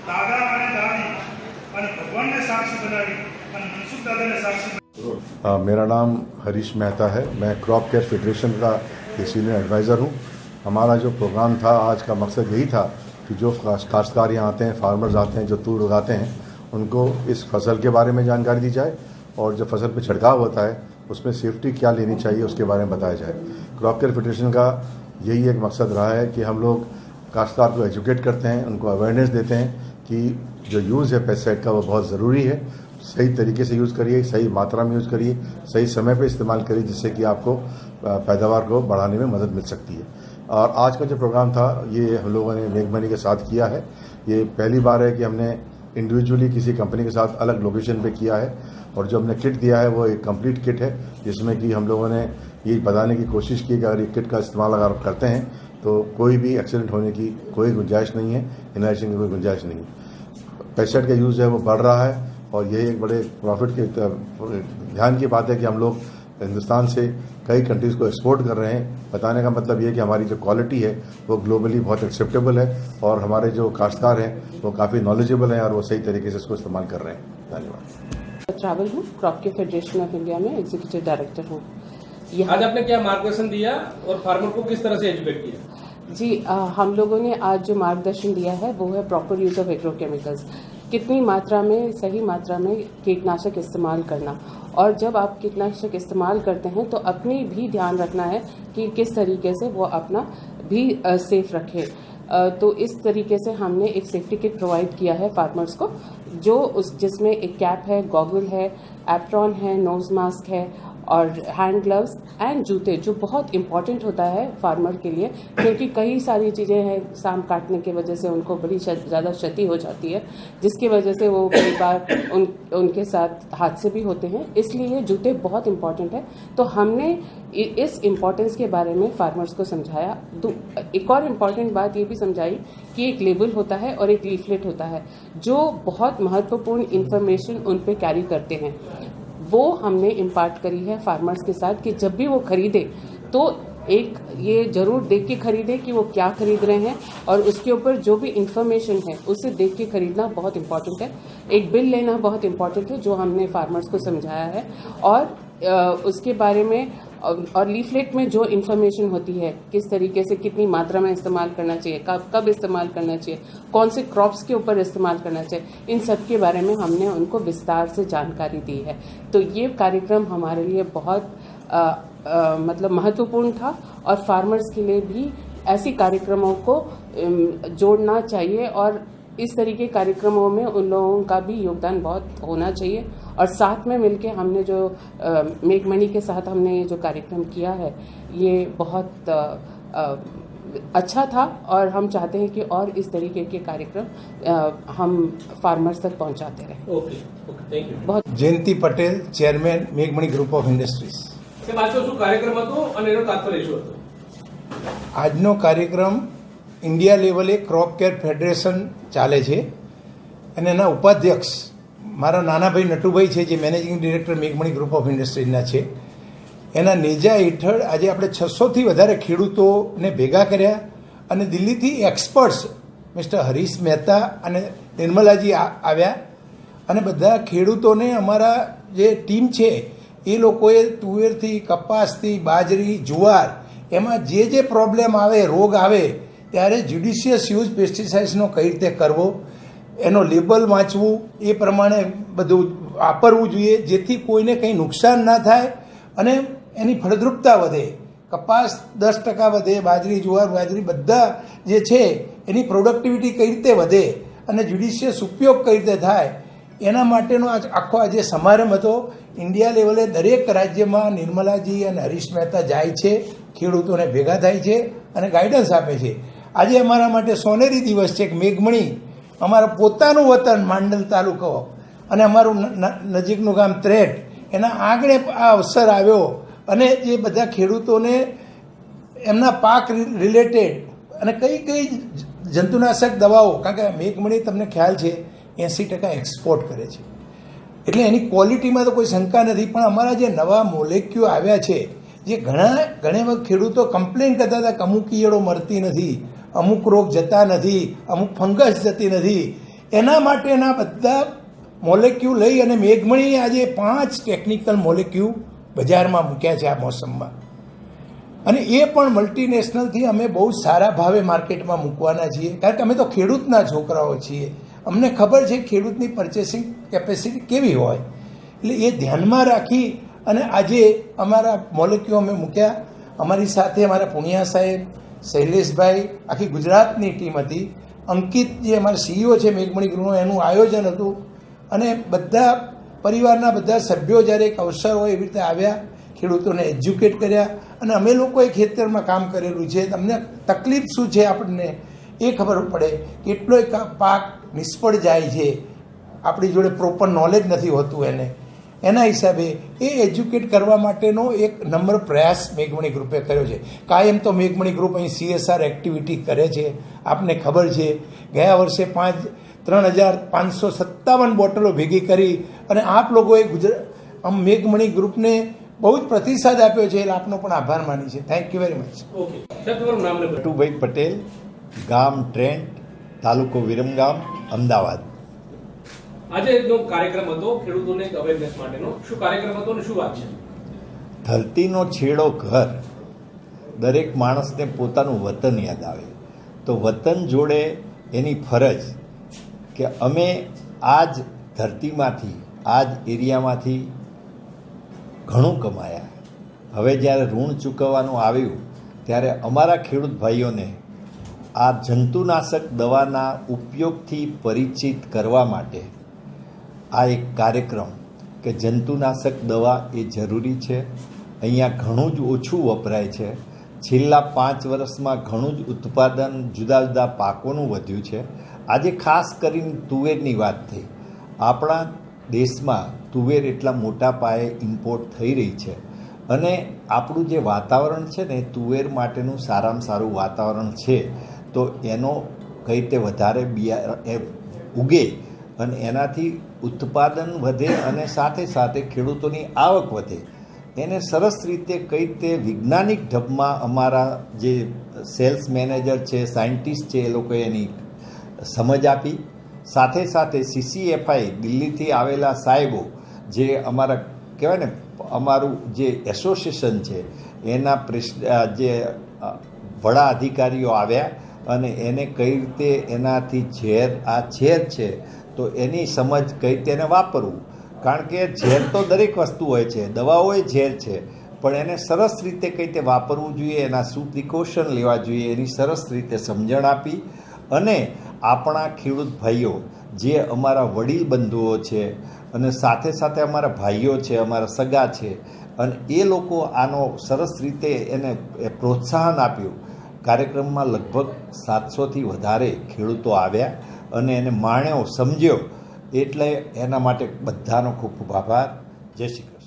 દાદા અને દાદી અને ભગવાનને સાક્ષી બનાવી અને મનસુખ દાદાને સાક્ષી। मेरा नाम हरीश मेहता है। मैं क्रॉप केयर फेडरेशन का एक सीनियर एडवाइज़र हूँ। हमारा जो प्रोग्राम था आज का मकसद यही था कि जो काश्तकार यहाँ आते हैं, फार्मर्स आते हैं, जो तूर उगाते हैं, उनको इस फसल के बारे में जानकारी दी जाए और जो फसल पे छिड़काव होता है उसमें सेफ्टी क्या लेनी चाहिए उसके बारे में बताया जाए। क्रॉप केयर फेडरेशन का यही एक मकसद रहा है कि हम लोग काश्तकार को एजुकेट करते हैं, उनको अवेयरनेस देते हैं कि जो यूज़ है पेस्टिसाइड का वो बहुत ज़रूरी है। सही तरीके से यूज़ करिए, सही मात्रा में यूज़ करिए, सही समय पे इस्तेमाल करिए, जिससे कि आपको पैदावार को बढ़ाने में मदद मिल सकती है। और आज का जो प्रोग्राम था ये हम लोगों ने मेघमनी के साथ किया है। ये पहली बार है कि हमने इंडिविजुअली किसी कंपनी के साथ अलग लोकेशन पे किया है और जो हमने किट दिया है वो एक कंप्लीट किट है, जिसमें कि हम लोगों ने ये बताने की कोशिश की कि अगर ये किट का इस्तेमाल अगर आप करते हैं तो कोई भी एक्सीडेंट होने की कोई गुंजाइश नहीं है, इनहेलेशन की कोई गुंजाइश नहीं है। पेस्टिसाइड का यूज़ है वो बढ़ रहा है और यही एक बड़े प्रॉफिट के ध्यान की बात है कि हम लोग हिंदुस्तान से कई कंट्रीज़ को एक्सपोर्ट कर रहे हैं। बताने का मतलब ये है कि हमारी जो क्वालिटी है वो ग्लोबली बहुत एक्सेप्टेबल है और हमारे जो काश्तकार हैं वो काफ़ी नॉलेजेबल हैं और वो सही तरीके से इसको इस्तेमाल कर रहे हैं। धन्यवाद। ट्रैवल हूँ, crop care federation of India में एग्जीक्यूटिव डायरेक्टर हूँ। आज आपने क्या मार्गदर्शन दिया और फार्मर को किस तरह से एजुकेट किया? जी, हम लोगों ने आज जो मार्गदर्शन दिया है वो है प्रॉपर यूज ऑफ एग्रोकेमिकल्स। कितनी मात्रा में, सही मात्रा में कीटनाशक इस्तेमाल करना, और जब आप कीटनाशक इस्तेमाल करते हैं तो अपनी भी ध्यान रखना है कि किस तरीके से वो अपना भी सेफ रखे। तो इस तरीके से हमने एक सेफ्टी किट प्रोवाइड किया है फार्मर्स को, जो जिसमें एक कैप है, गॉगल है, एप्रॉन है, नोज मास्क है और हैंड ग्लव्स एंड जूते, जो बहुत इम्पॉर्टेंट होता है फार्मर के लिए, क्योंकि कई सारी चीज़ें हैं, सांप काटने की वजह से उनको बड़ी ज़्यादा क्षति हो जाती है, जिसकी वजह से वो कई बार उनके साथ हादसे भी होते हैं। इसलिए जूते बहुत इम्पॉर्टेंट है। तो हमने इस इम्पॉर्टेंस के बारे में फार्मर्स को समझाया। एक और इम्पॉर्टेंट बात ये भी समझाई कि एक लेबल होता है और एक लीफलेट होता है जो बहुत महत्वपूर्ण इन्फॉर्मेशन उन पे कैरी करते हैं। वो हमने इम्पार्ट करी है फार्मर्स के साथ कि जब भी वो खरीदे तो एक ये जरूर देख के खरीदे कि वो क्या खरीद रहे हैं, और उसके ऊपर जो भी इंफॉर्मेशन है उसे देख के खरीदना बहुत इम्पॉर्टेंट है। एक बिल लेना बहुत इम्पॉर्टेंट है, जो हमने फार्मर्स को समझाया है। और उसके बारे में और लीफलेट में जो इन्फॉर्मेशन होती है, किस तरीके से कितनी मात्रा में इस्तेमाल करना चाहिए, कब इस्तेमाल करना चाहिए, कौन से क्रॉप्स के ऊपर इस्तेमाल करना चाहिए, इन सब के बारे में हमने उनको विस्तार से जानकारी दी है। तो ये कार्यक्रम हमारे लिए बहुत मतलब महत्वपूर्ण था और फार्मर्स के लिए भी ऐसे कार्यक्रमों को जोड़ना चाहिए और इस तरीके कार्यक्रमों में उन लोगों का भी योगदान बहुत होना चाहिए। और साथ में मिलके हमने जो मेघमनी के साथ हमने जो कार्यक्रम किया है ये बहुत अच्छा था और हम चाहते हैं कि और इस तरीके के कार्यक्रम हम फार्मर्स तक पहुंचाते रहें। Okay, thank you. बहुत जयंती पटेल, चेयरमैन मेघमणी ग्रुप ऑफ इंडस्ट्रीज। શું કાર્યક્રમ હતો અને એનો તાત્પર્ય શું હતો? આજનો કાર્યક્રમ ઇન્ડિયા લેવલે ક્રોપ કેર ફેડરેશન ચાલે છે અને એના ઉપાધ્યક્ષ મારા નાના ભાઈ નટુભાઈ છે, જે મેનેજિંગ ડિરેક્ટર મેઘમણી ગ્રુપ ઓફ ઇન્ડસ્ટ્રીઝના છે। એના નેજા હેઠળ આજે આપણે 600થી વધારે ખેડૂતોને ભેગા કર્યા અને દિલ્હીથી એક્સપર્ટ્સ મિસ્ટર હરીશ મહેતા અને નિર્મલાજી આવ્યા અને બધા ખેડૂતોને અમારા જે ટીમ છે એ લોકોએ તુવેરથી, કપાસથી, બાજરી, જુવાર, એમાં જે પ્રોબ્લેમ આવે, રોગ આવે ત્યારે જ્યુડિશિયસ યુઝ પેસ્ટિસાઇડ્સનો કઈ રીતે કરવો, એનો લેબલ વાંચવું, એ પ્રમાણે બધું વાપરવું જોઈએ, જેથી કોઈને કંઈ નુકસાન ના થાય અને એની ફળદ્રુપતા વધે। કપાસ 10% વધે, બાજરી, જુવાર, બાજરી બધા જે છે એની પ્રોડક્ટિવિટી કઈ રીતે વધે અને જ્યુડિશિયસ ઉપયોગ કઈ રીતે થાય, એના માટેનો આખો આજે સમારંભ હતો। ઇન્ડિયા લેવલે દરેક રાજ્યમાં નિર્મલાજી અને હરીશ મહેતા જાય છે, ખેડૂતોને ભેગા થાય છે અને ગાઈડન્સ આપે છે। આજે અમારા માટે સોનેરી દિવસ છે કે મેઘમણી અમારા પોતાનું વતન માંડલ તાલુકો અને અમારું નજીકનું ગામ ત્રેટ, એના આંગણે આ અવસર આવ્યો અને જે બધા ખેડૂતોને એમના પાક રિલેટેડ અને કઈ કઈ જંતુનાશક દવાઓ, કારણ કે મેઘમણી તમને ખ્યાલ છે 80% એક્સપોર્ટ કરે છે, એટલે એની ક્વોલિટીમાં તો કોઈ શંકા નથી। પણ અમારા જે નવા મોલેક્યુલ આવ્યા છે, જે ઘણી વખત ખેડૂતો કમ્પ્લેન કરતા હતા કે અમુક ઈયળો મરતી નથી, અમુક રોગ જતા નથી, અમુક ફંગસ જતી નથી, એના માટેના બધા મોલેક્યુલ લઈ અને મેઘમણીએ આજે 5 ટેકનિકલ મોલેક્યુલ બજારમાં મૂક્યા છે આ મોસમમાં, અને એ પણ મલ્ટીનેશનલથી અમે બહુ સારા ભાવે માર્કેટમાં મૂકવાના છીએ, કારણ કે અમે તો ખેડૂતના છોકરાઓ છીએ, અમને ખબર છે ખેડૂતની પરચેસિંગ કેપેસિટી કેવી હોય. એટલે એ ધ્યાનમાં રાખી અને આજે અમારા મોલેક્યુલ અમે મૂક્યા. અમારી સાથે અમારા પુણ્યા સાહેબ, શૈલેષભાઈ, આખી ગુજરાતની ટીમ હતી. અંકિત જે અમારા CEO છે મેઘમણી ગૃહનું, એનું આયોજન હતું, અને બધા પરિવારના બધા સભ્યો જ્યારે એક અવસર હોય એવી રીતે આવ્યા, ખેડૂતોને એજ્યુકેટ કર્યા, અને અમે લોકોએ ખેતરમાં કામ કરેલું છે. તમને તકલીફ શું છે આપણને એ ખબર પડે, કેટલોય પાક નિષ્ફળ જાય છે, આપણી જોડે પ્રોપર નોલેજ નથી હોતું એને. એના હિસાબે એ એજ્યુકેટ કરવા માટેનો એક નમ્ર પ્રયાસ મેઘમણી ગ્રુપે કર્યો છે. કાયમ તો મેઘમણી ગ્રુપ અહીં CSR એક્ટિવિટી કરે છે, આપને ખબર છે. ગયા વર્ષે 3,557 બોટલો ભેગી કરી અને આપ લોકોએ મેઘમણી ગ્રુપને બહુ જ પ્રતિસાદ આપ્યો છે, એટલે આપનો પણ આભાર માની છે. Thank you very much. Okay સાહેબ, તમારું નામ લખો. નટુભાઈ પટેલ, ગામ ટ્રેન્ટ, તાલુકો વિરમગામ, અમદાવાદ. આજે એકનો કાર્યક્રમ હતો ખેડૂતોને અવેરનેસ માટેનો. શું કાર્યક્રમ હતો અને શું વાત છે? ધરતીનો છેડો ઘર, દરેક માણસને પોતાનું વતન યાદ આવે. તો વતન જોડે એની ફરજ કે અમે આ જ ધરતીમાંથી, આ જ એરિયામાંથી ઘણું કમાયા. હવે જ્યારે ઋણ ચૂકવવાનું આવ્યું ત્યારે અમારા ખેડૂત ભાઈઓને આ જંતુનાશક દવાના ઉપયોગથી પરિચિત કરવા માટે આ એક કાર્યક્રમ કે જંતુનાશક દવા એ જરૂરી છે. અહીંયા ઘણું જ ઓછું વપરાય છે. છેલ્લા 5 વર્ષમાં ઘણું જ ઉત્પાદન જુદા જુદા પાકોનું વધ્યું છે. આજે ખાસ કરીને તુવેરની વાત થઈ. આપણા દેશમાં તુવેર એટલા મોટા પાયે ઇમ્પોર્ટ થઈ રહી છે, અને આપણું જે વાતાવરણ છે ને તુવેર માટેનું સારામાં સારું વાતાવરણ છે. તો એનો કઈ રીતે વધારે ઉગે અને એનાથી ઉત્પાદન વધે અને સાથે સાથે ખેડૂતોની આવક વધે, એને સરસ રીતે કઈ રીતે વૈજ્ઞાનિક ઢબમાં અમારા જે સેલ્સ મેનેજર છે, સાયન્ટિસ્ટ છે, એ લોકોએ એની સમજ આપી. સાથે સાથે CCFI દિલ્હીથી આવેલા સાહેબો, જે અમારા કહેવાય ને અમારું જે એસોસિએશન છે એના જે વડા અધિકારીઓ આવ્યા અને એને કઈ રીતે એનાથી ઝેર છે તો એની સમજ કઈ રીતે એને વાપરવું. કારણ કે ઝેર તો દરેક વસ્તુ હોય છે, દવાઓ એ ઝેર છે, પણ એને સરસ રીતે કઈ રીતે વાપરવું જોઈએ, એના શું પ્રિકોશન લેવા જોઈએ, એની સરસ રીતે સમજણ આપી. અને આપણા ખેડૂત ભાઈઓ જે અમારા વડીલ બંધુઓ છે અને સાથે સાથે અમારા ભાઈઓ છે, અમારા સગા છે, અને એ લોકો આનો સરસ રીતે એને પ્રોત્સાહન આપ્યું. કાર્યક્રમમાં લગભગ 700થી વધારે ખેડૂતો આવ્યા અને એને માણ્યો, સમજ્યો. એટલે એના માટે બધાનો ખૂબ ખૂબ આભાર. જય શ્રી કૃષ્ણ.